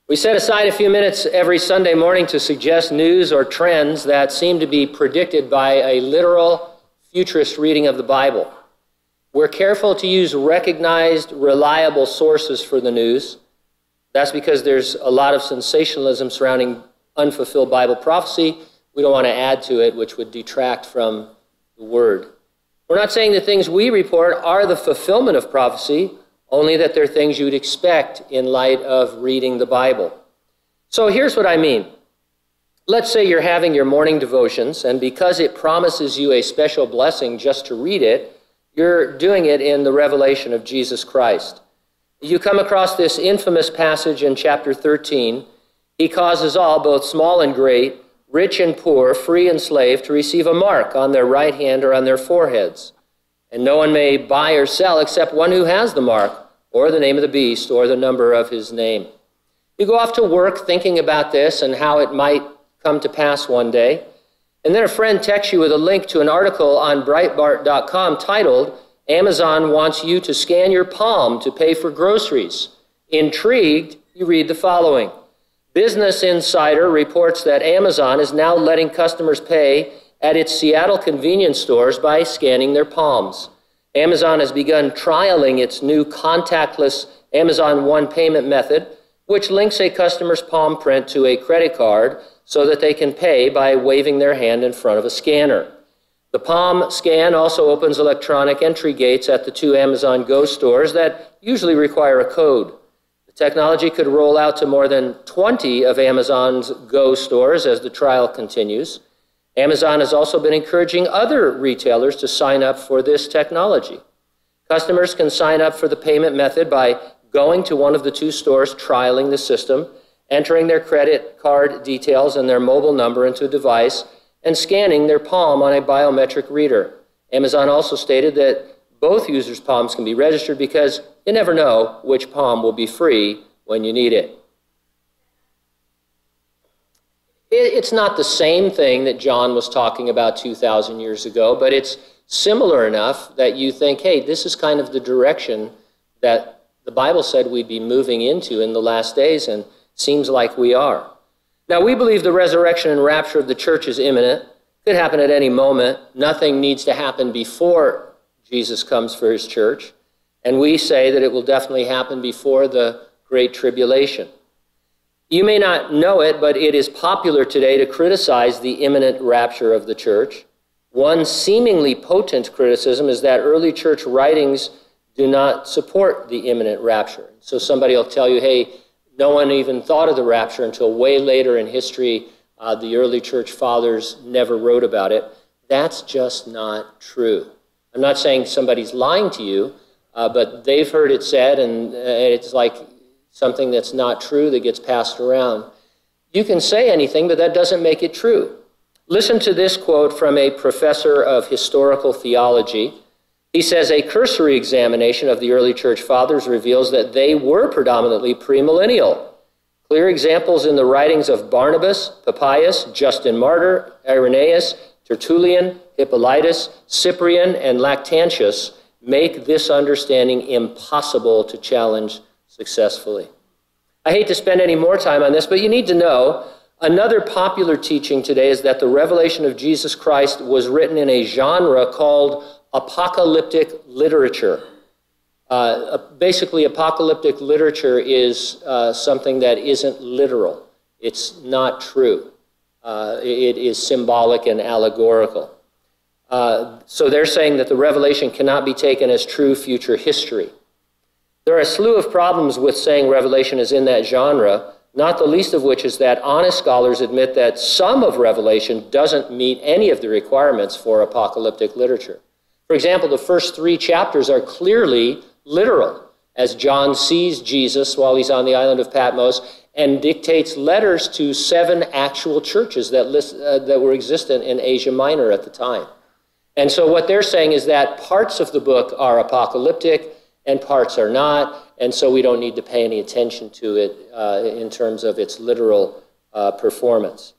We set aside a few minutes every Sunday morning to suggest news or trends that seem to be predicted by a literal, futurist reading of the Bible. We're careful to use recognized, reliable sources for the news. That's because there's a lot of sensationalism surrounding unfulfilled Bible prophecy. We don't want to add to it, which would detract from the Word. We're not saying the things we report are the fulfillment of prophecy, only that they're things you'd expect in light of reading the Bible. So here's what I mean. Let's say you're having your morning devotions, and because it promises you a special blessing just to read it, you're doing it in the revelation of Jesus Christ. You come across this infamous passage in chapter 13. He causes all, both small and great, rich and poor, free and slave, to receive a mark on their right hand or on their foreheads. And no one may buy or sell except one who has the mark, or the name of the beast, or the number of his name. You go off to work thinking about this and how it might come to pass one day. And then a friend texts you with a link to an article on Breitbart.com titled, "Amazon Wants You to Scan Your Palm to Pay for Groceries." Intrigued, you read the following. Business Insider reports that Amazon is now letting customers pay at its Seattle convenience stores by scanning their palms. Amazon has begun trialing its new contactless Amazon One payment method, which links a customer's palm print to a credit card so that they can pay by waving their hand in front of a scanner. The palm scan also opens electronic entry gates at the 2 Amazon Go stores that usually require a code. The technology could roll out to more than 20 of Amazon's Go stores as the trial continues. Amazon has also been encouraging other retailers to sign up for this technology. Customers can sign up for the payment method by going to one of the 2 stores trialing the system, entering their credit card details and their mobile number into a device, and scanning their palm on a biometric reader. Amazon also stated that both users' palms can be registered because you never know which palm will be free when you need it. It's not the same thing that John was talking about 2,000 years ago, but it's similar enough that you think, hey, this is kind of the direction that the Bible said we'd be moving into in the last days, and seems like we are. Now, we believe the resurrection and rapture of the church is imminent. It could happen at any moment. Nothing needs to happen before Jesus comes for his church. And we say that it will definitely happen before the Great Tribulation. You may not know it, but it is popular today to criticize the imminent rapture of the church. One seemingly potent criticism is that early church writings do not support the imminent rapture. So somebody will tell you, hey, no one even thought of the rapture until way later in history. The early church fathers never wrote about it. That's just not true. I'm not saying somebody's lying to you, but they've heard it said, and it's like something that's not true that gets passed around. You can say anything, but that doesn't make it true. Listen to this quote from a professor of historical theology. He says, a cursory examination of the early church fathers reveals that they were predominantly premillennial. Clear examples in the writings of Barnabas, Papias, Justin Martyr, Irenaeus, Tertullian, Hippolytus, Cyprian, and Lactantius make this understanding impossible to challenge successfully. I hate to spend any more time on this, but you need to know another popular teaching today is that the revelation of Jesus Christ was written in a genre called apocalyptic literature. Basically, apocalyptic literature is something that isn't literal. It's not true. It is symbolic and allegorical. So they're saying that the revelation cannot be taken as true future history. There are a slew of problems with saying Revelation is in that genre, not the least of which is that honest scholars admit that some of Revelation doesn't meet any of the requirements for apocalyptic literature. For example, the first 3 chapters are clearly literal, as John sees Jesus while he's on the island of Patmos and dictates letters to 7 actual churches that were existent in Asia Minor at the time. And so what they're saying is that parts of the book are apocalyptic and parts are not, and so we don't need to pay any attention to it in terms of its literal performance.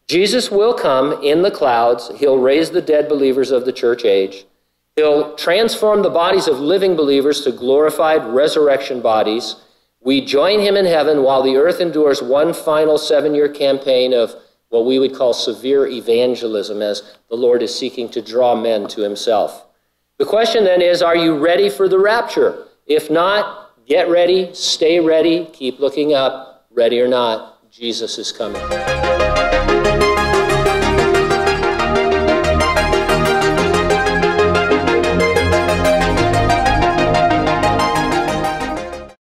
Jesus will come in the clouds. He'll raise the dead believers of the church age. He'll transform the bodies of living believers to glorified resurrection bodies. We join him in heaven while the earth endures one final 7-year campaign of what we would call severe evangelism, as the Lord is seeking to draw men to himself. The question then is, are you ready for the rapture? If not, get ready, stay ready, keep looking up. Ready or not, Jesus is coming.